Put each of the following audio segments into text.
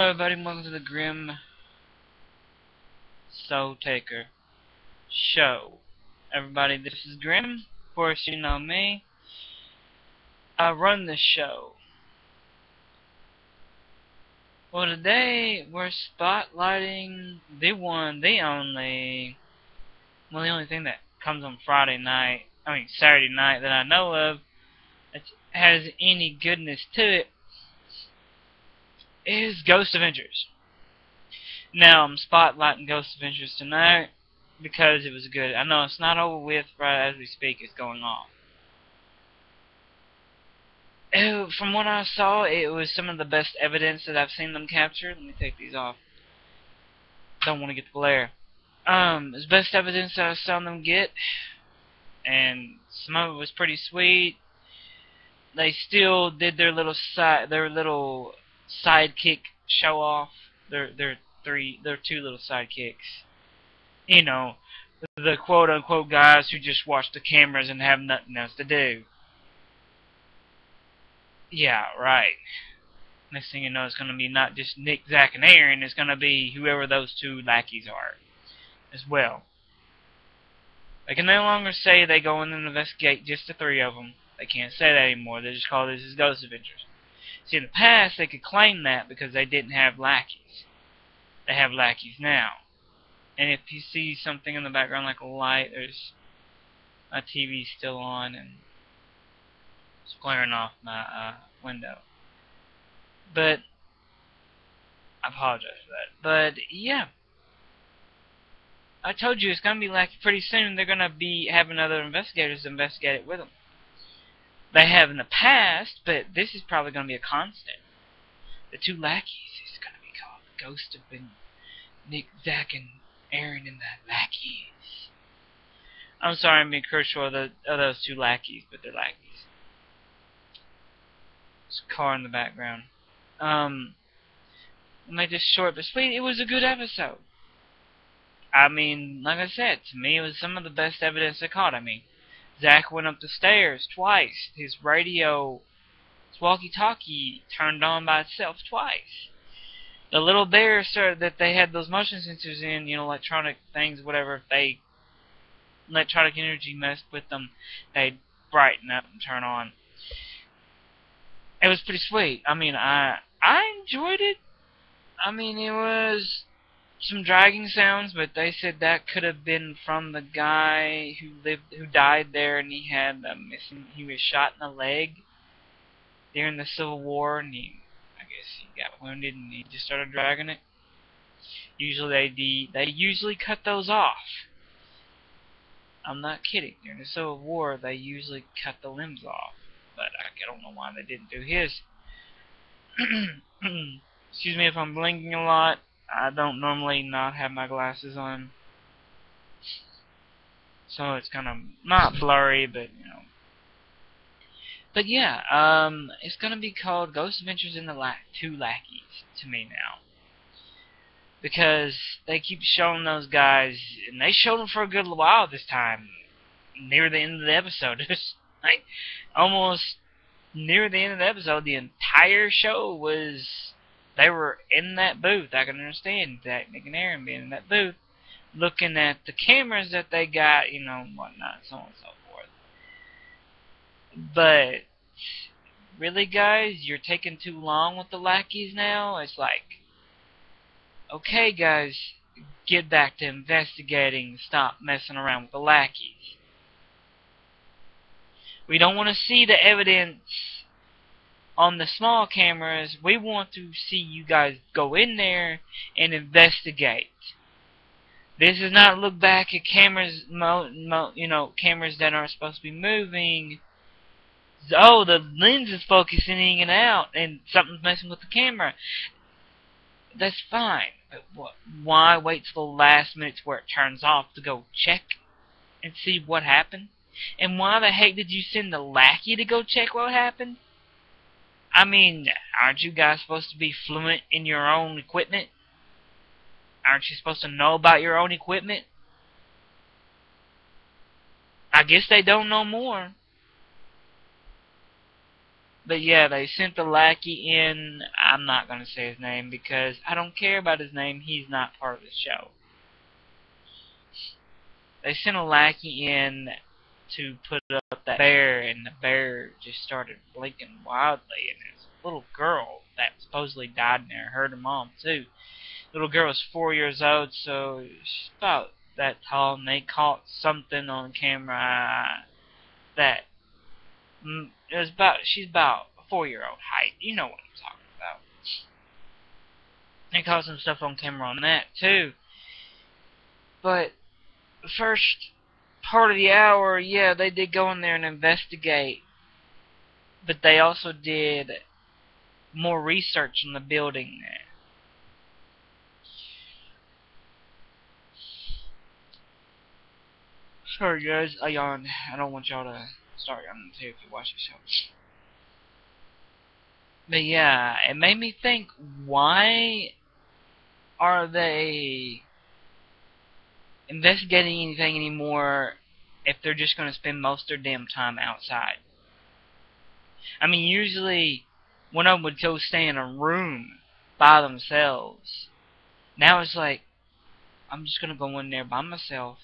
Hello everybody, and welcome to the Grim Soul Taker Show. Everybody, this is Grim. Of course, you know me. I run this show. Well, today we're spotlighting the one, the only, well, the only thing that comes on Saturday night that I know of that has any goodness to it is Ghost Adventures. Now, I'm spotlighting Ghost Adventures tonight because it was good. I know it's not over with right as we speak, it's going on. From what I saw, it was some of the best evidence that I've seen them capture. Let me take these off. Don't want to get the glare. It's best evidence that I've seen them get, and some of it was pretty sweet. They still did their little sidekick show off. Their two little sidekicks. You know, the quote unquote guys who just watch the cameras and have nothing else to do. Yeah, right. Next thing you know, it's going to be not just Nick, Zach, and Aaron. It's going to be whoever those two lackeys are as well. They can no longer say they go in and investigate just the three of them. They can't say that anymore. They just call this as Ghost Adventures. See, in the past, they could claim that because they didn't have lackeys. They have lackeys now. And if you see something in the background like a light, there's my TV still on and it's glaring off my window. But I apologize for that. But yeah, I told you it's gonna be like pretty soon they're gonna be having other investigators investigate it with them. They have in the past, but this is probably gonna be a constant. The two lackeys is gonna be called the Ghost of Nick, Zach, and Aaron and the lackeys. I'm sorry, I'm being critical of those two lackeys, but they're lackeys. There's a car in the background. I'll make this short but sweet. It was a good episode. I mean, like I said, to me it was some of the best evidence I caught. I mean, Zach went up the stairs twice. His radio, his walkie-talkie turned on by itself twice. The little bear started that they had those motion sensors in, electronic things, whatever. If they electronic energy messed with them, they'd brighten up and turn on. It was pretty sweet. I mean, I enjoyed it. I mean, it was some dragging sounds, but they said that could have been from the guy who died there, and he was shot in the leg during the Civil War, and I guess he got wounded, and he just started dragging it. Usually they usually cut those off. I'm not kidding. During the Civil War, they usually cut the limbs off, but I don't know why they didn't do his. Excuse me if I'm blinking a lot. I don't normally not have my glasses on, so it's kind of not blurry, but But yeah, it's gonna be called Ghost Adventures in the Two Lackeys to me now, because they keep showing those guys, and they showed them for a good while this time. Near the end of the episode, like almost near the end of the episode, the entire show was they were in that booth. I can understand Zach, Nick, and Aaron being in that booth, looking at the cameras that they got, whatnot, so on and so forth. But really, guys, you're taking too long with the lackeys now. It's like, okay, guys, get back to investigating. Stop messing around with the lackeys. We don't want to see the evidence on the small cameras. We want to see you guys go in there and investigate. This is not look back at cameras, cameras that aren't supposed to be moving. Oh, the lens is focusing in and out, and something's messing with the camera. That's fine, but why wait till the last minute where it turns off to go check and see what happened? And why the heck did you send the lackey to go check what happened? I mean, aren't you guys supposed to be fluent in your own equipment? Aren't you supposed to know about your own equipment? I guess they don't know more. But yeah, they sent the lackey in. I'm not going to say his name because I don't care about his name. He's not part of the show. They sent a lackey in to put up that bear, and the bear just started blinking wildly. And there's a little girl that supposedly died in there, her mom too. The little girl was 4 years old, so she's about that tall, and they caught something on camera that it was about. She's about a 4-year-old height. You know what I'm talking about. They caught some stuff on camera on that too. But the first part of the hour, yeah, they did go in there and investigate. But they also did more research on the building there. Sorry guys, I yawned. I don't want y'all to start yawning too if you watch the show. But yeah, it made me think, why are they investigating anything anymore if they're just going to spend most of their damn time outside? I mean, usually one of them would go stay in a room by themselves. Now it's like, I'm just going to go in there by myself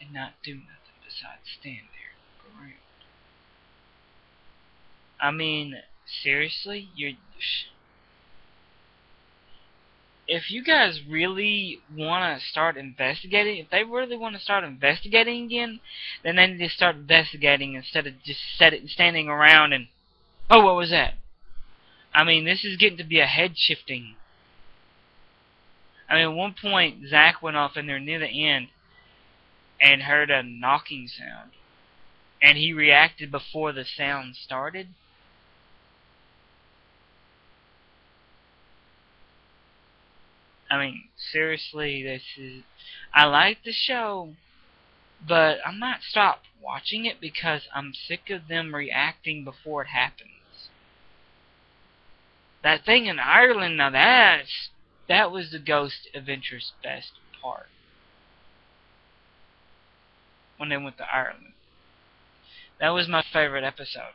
and not do nothing besides stand there around. I mean, seriously? If you guys really want to start investigating, if they really want to start investigating again, then they need to start investigating instead of just standing around and, oh, what was that? I mean, this is getting to be a head shifting. I mean, at one point, Zach went off in there near the end and heard a knocking sound. And he reacted before the sound started. I mean, seriously, this is... I like the show, but I'm not stopped watching it because I'm sick of them reacting before it happens. That thing in Ireland, now that was the Ghost Adventure's best part. When they went to Ireland. That was my favorite episode.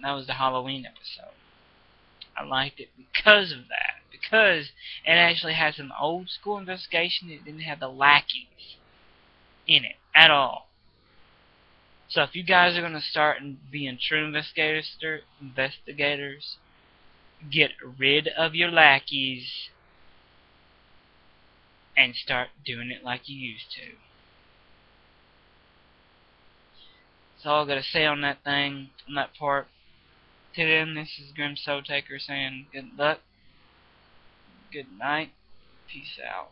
That was the Halloween episode. I liked it because of that. Because it actually had some old school investigation. It didn't have the lackeys in it at all. So if you guys are going to start being true investigators, get rid of your lackeys and start doing it like you used to. That's all I got to say on that thing, on that part. To them, this is Grim Soul Taker saying good luck, good night, peace out.